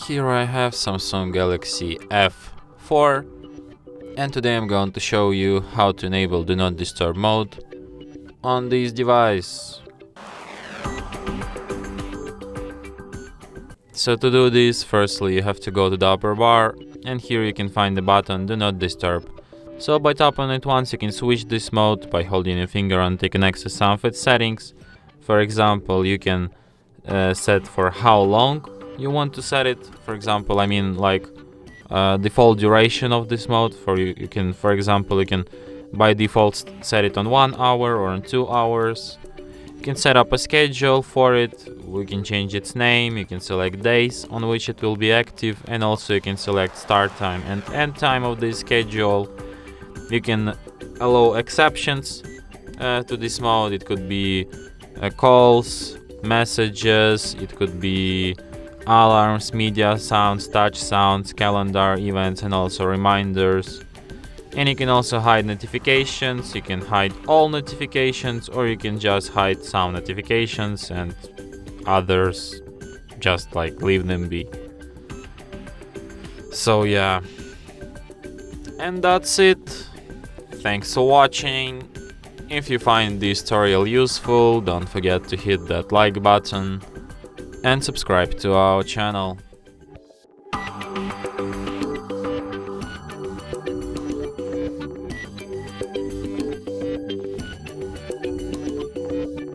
Here I have Samsung Galaxy F04, and today I'm going to show you how to enable Do Not Disturb mode on this device. So to do this, firstly you have to go to the upper bar, and here you can find the button Do Not Disturb. So by tapping on it once, you can switch this mode by holding your finger and taking access some of its settings. For example, you can set for how long you want to set it. For example, default duration of this mode. You can, for example, you can by default set it on 1 hour or on 2 hours. You can set up a schedule for it. We can change its name. You can select days on which it will be active, and also you can select start time and end time of the schedule. You can allow exceptions to this mode. It could be calls, messages, it could be alarms, media sounds, touch sounds, calendar, events, and also reminders. And you can also hide notifications. You can hide all notifications, or you can just hide some notifications and others just leave them be. So yeah, and that's it. Thanks for watching. If you find this tutorial useful, don't forget to hit that like button and subscribe to our channel.